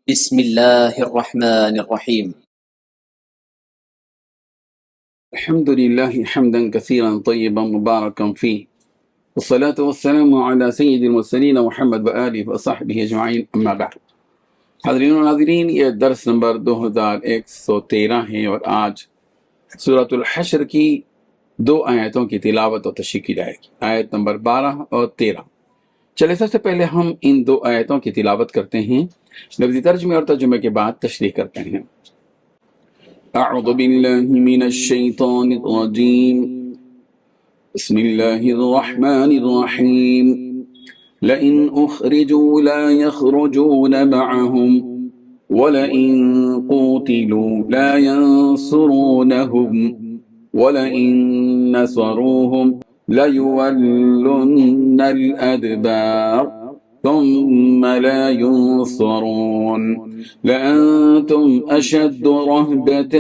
بسم الله الرحمن الرحيم. الحمد لله حمدا كثيرا طيبا مباركا فيه، والصلاة والسلام على سید المرسلین محمد وآلہ وصحبہ اجمعین، اما بعد۔ حاضرین و ناظرین، یہ درس نمبر 2113 ہے اور آج سورۃ الحشر کی 2 آیتوں کی تلاوت و تشریح کی جائے گی، آیت نمبر 12 اور 13۔ چلے سب سے پہلے ہم ان 2 آیتوں کی تلاوت کرتے ہیں، لفظی ترجمے اور ترجمے کے بعد تشریح کرتے ہیں۔ اعوذ باللہ من الشیطان الرجیم، بسم اللہ الرحمن الرحیم۔ لئن اخرجوا لا يخرجون معهم ولئن قوتلوا لا ينصرونهم ولئن نصروهم ليولن الأدبار ثم لا ينصرون لأنتم أشد رهبة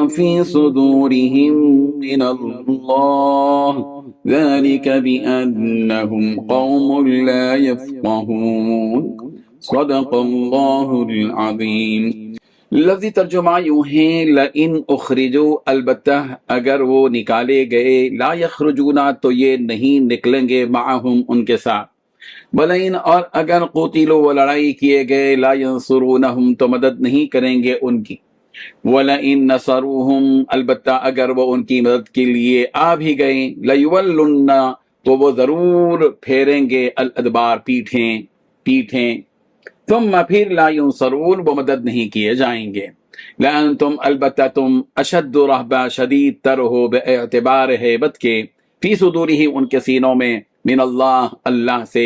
في صدورهم من الله ذلك بأنهم قوم لا يفقهون صدق اللہ العظیم۔ لفظی ترجمہ یوں ہے، لئن اخرجوا، البتہ اگر وہ نکالے گئے، لا یخرجونا تو یہ نہیں نکلیں گے، معہم ان کے ساتھ، ولئن اور اگر قتلوا وہ لڑائی کیے گئے، لا ینصرونہم تو مدد نہیں کریں گے ان کی، وَلَئِن نَصَرُوهُمْ البتہ اگر وہ ان کی مدد کے لیے آ بھی گئے، لَيُوَلُّنَّ تو وہ ضرور پھیریں گے، الادبار پیٹھیں، ثم پھر لا ينصرون وہ مدد نہیں کیے جائیں گے، لأنتم البتہ تم اشد رہبہ شدید تر ہو، باعتبار ہیبت کے، فی صدورہم ان کے سینوں میں، من اللہ سے،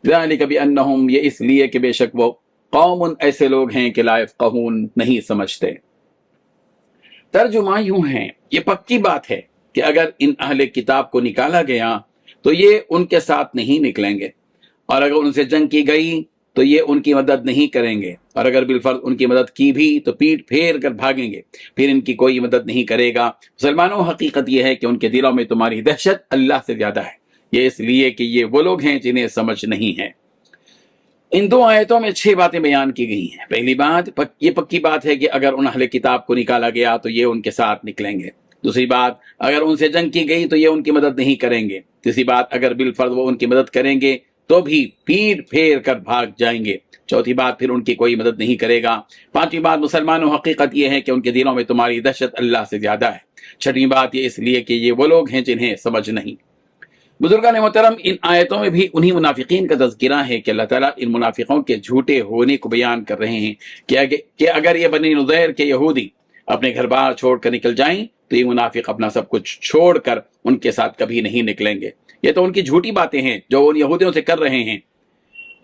ذالک بأنہم یہ اس لیے کہ بے شک وہ قوم ایسے لوگ ہیں کہ لا یفقہون نہیں سمجھتے۔ ترجمہ یوں ہے، یہ پکی بات ہے کہ اگر ان اہل کتاب کو نکالا گیا تو یہ ان کے ساتھ نہیں نکلیں گے، اور اگر ان سے جنگ کی گئی تو یہ ان کی مدد نہیں کریں گے، اور اگر بالفرض ان کی مدد کی بھی تو پیٹ پھیر کر بھاگیں گے، پھر ان کی کوئی مدد نہیں کرے گا۔ مسلمانوں، حقیقت یہ ہے کہ ان کے دلوں میں تمہاری دہشت اللہ سے زیادہ ہے، یہ اس لیے کہ یہ وہ لوگ ہیں جنہیں سمجھ نہیں ہے۔ ان 2 آیتوں میں 6 باتیں بیان کی گئی ہیں۔ پہلی بات، یہ پکی بات ہے کہ اگر ان اہل کتاب کو نکالا گیا تو یہ ان کے ساتھ نکلیں گے۔ دوسری بات، اگر ان سے جنگ کی گئی تو یہ ان کی مدد نہیں کریں گے۔ تیسری بات، اگر بالفرض وہ ان کی مدد کریں گے تو بھی پیٹ پھیر کر بھاگ جائیں گے۔ چوتھی بات، پھر ان کی کوئی مدد نہیں کرے گا۔ پانچویں بات، مسلمانوں، حقیقت یہ ہے کہ ان کے دلوں میں تمہاری دہشت اللہ سے زیادہ ہے۔ چھٹویں بات، یہ اس لیے کہ یہ وہ لوگ ہیں جنہیں سمجھ نہیں۔ بزرگان محترم، ان آیتوں میں بھی انہی منافقین کا تذکرہ ہے کہ اللہ تعالیٰ ان منافقوں کے جھوٹے ہونے کو بیان کر رہے ہیں کہ اگر یہ بنی نضیر کے یہودی اپنے گھر بار چھوڑ کر نکل جائیں تو یہ منافق اپنا سب کچھ چھوڑ کر ان کے ساتھ کبھی نہیں نکلیں گے۔ یہ تو ان کی جھوٹی باتیں ہیں جو ان یہودیوں سے کر رہے ہیں،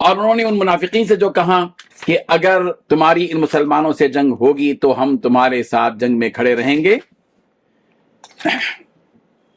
اور انہوں نے ان منافقین سے جو کہا کہ اگر تمہاری ان مسلمانوں سے جنگ ہوگی تو ہم تمہارے ساتھ جنگ میں کھڑے رہیں گے،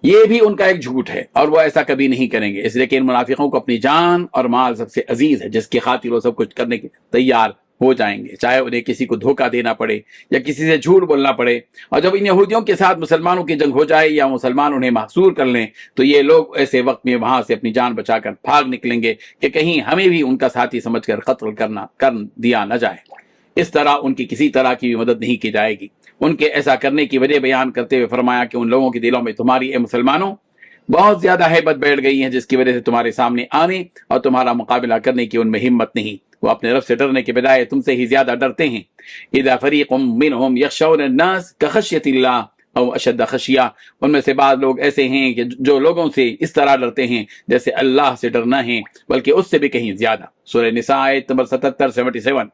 یہ بھی ان کا ایک جھوٹ ہے، اور وہ ایسا کبھی نہیں کریں گے، اس لیے کہ ان منافقوں کو اپنی جان اور مال سب سے عزیز ہے، جس کی خاطر وہ سب کچھ کرنے کے تیار ہو جائیں گے، چاہے انہیں کسی کو دھوکہ دینا پڑے یا کسی سے جھوٹ بولنا پڑے۔ اور جب ان یہودیوں کے ساتھ مسلمانوں کی جنگ ہو جائے یا مسلمان انہیں محصور کر لیں تو یہ لوگ ایسے وقت میں وہاں سے اپنی جان بچا کر بھاگ نکلیں گے کہ کہیں ہمیں بھی ان کا ساتھی سمجھ کر قتل کر دیا نہ جائے۔ اس طرح ان کی کسی طرح کی بھی مدد نہیں کی جائے گی۔ ان کے ایسا کرنے کی وجہ بیان کرتے ہوئے فرمایا کہ ان لوگوں کے دلوں میں تمہاری اے مسلمانوں بہت زیادہ ہیبت بیٹھ گئی ہے، جس کی وجہ سے تمہارے سامنے آنے اور تمہارا مقابلہ کرنے کی ان میں ہمت نہیں، وہ اپنے رب سے ڈرنے کے بجائے تم سے ہی زیادہ ڈرتے ہیں۔ اذا فریق منہم یخشون الناس کخشیۃ اللہ او اشد خشیہ، ان میں سے بعض لوگ ایسے ہیں کہ جو لوگوں سے اس طرح ڈرتے ہیں جیسے اللہ سے ڈرنا ہے، بلکہ اس سے بھی کہیں زیادہ۔ سورہ نساء آیت نمبر 77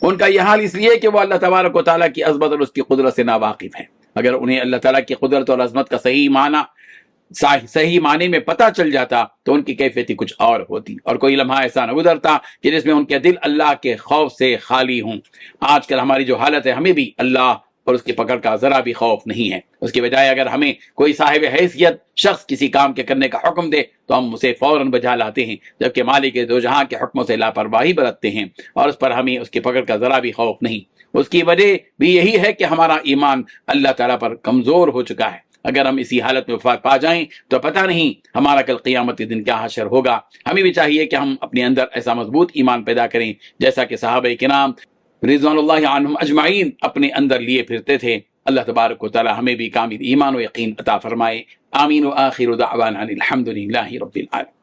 ان کا یہ حال اس لیے کہ وہ اللہ تبارک و تعالیٰ کی عظمت اور اس کی قدرت سے ناواقف ہیں۔ اگر انہیں اللہ تعالیٰ کی قدرت اور عظمت کا صحیح معنی میں پتہ چل جاتا تو ان کی کیفیت ہی کچھ اور ہوتی، اور کوئی لمحہ ایسا نہ گزرتا کہ جس میں ان کے دل اللہ کے خوف سے خالی ہوں۔ آج کل ہماری جو حالت ہے، ہمیں بھی اللہ اور اس کی پکڑ کا ذرا بھی خوف نہیں ہے۔ اس کے بجائے اگر ہمیں کوئی صاحب حیثیت شخص کسی کام کے کرنے کا حکم دے تو ہم اسے فوراً بجا لاتے ہیں، جبکہ مالک دو جہاں کے حکموں سے لاپرواہی برتتے ہیں، اور اس پر ہمیں اس کی پکڑ کا ذرا بھی خوف نہیں۔ اس کی وجہ بھی یہی ہے کہ ہمارا ایمان اللہ تعالیٰ پر کمزور ہو چکا ہے۔ اگر ہم اسی حالت میں وفات پا جائیں تو پتہ نہیں ہمارا کل قیامت کے دن کیا حشر ہوگا۔ ہمیں بھی چاہیے کہ ہم اپنے اندر ایسا مضبوط ایمان پیدا کریں جیسا کہ صحابہ کرام رضوان اللہ عنہم اجمعین اپنے اندر لیے پھرتے تھے۔ اللہ تبارک و تعالی ہمیں بھی کامل ایمان و یقین عطا فرمائے۔ آمین و آخر دعوانا الحمد للہ رب العالمین۔